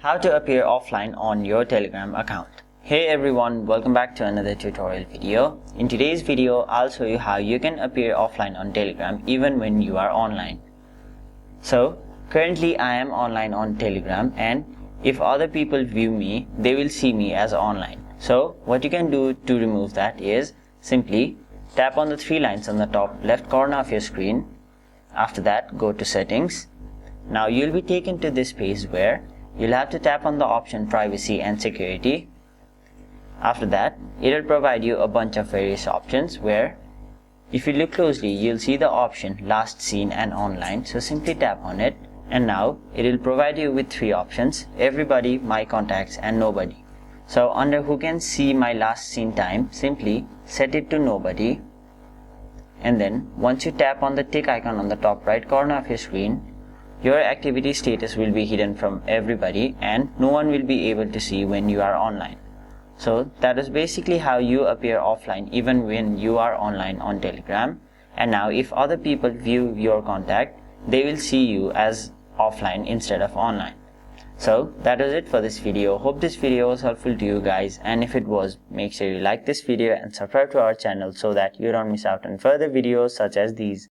How to appear offline on your Telegram account. Hey everyone, welcome back to another tutorial video. In today's video, I'll show you how you can appear offline on Telegram even when you are online. So, currently I am online on Telegram, and if other people view me, they will see me as online. So, what you can do to remove that is simply tap on the three lines on the top left corner of your screen. After that, go to settings. Now you'll be taken to this page where you'll have to tap on the option privacy and security. After that, it'll provide you a bunch of various options where if you look closely, you'll see the option last seen and online. So simply tap on it, and now it'll provide you with three options: everybody, my contacts, and nobody. So under who can see my last seen time, simply set it to nobody. And then once you tap on the tick icon on the top right corner of your screen, your activity status will be hidden from everybody and no one will be able to see when you are online. So that is basically how you appear offline even when you are online on Telegram. And now if other people view your contact, they will see you as offline instead of online. So that is it for this video. Hope this video was helpful to you guys, and if it was, make sure you like this video and subscribe to our channel so that you don't miss out on further videos such as these.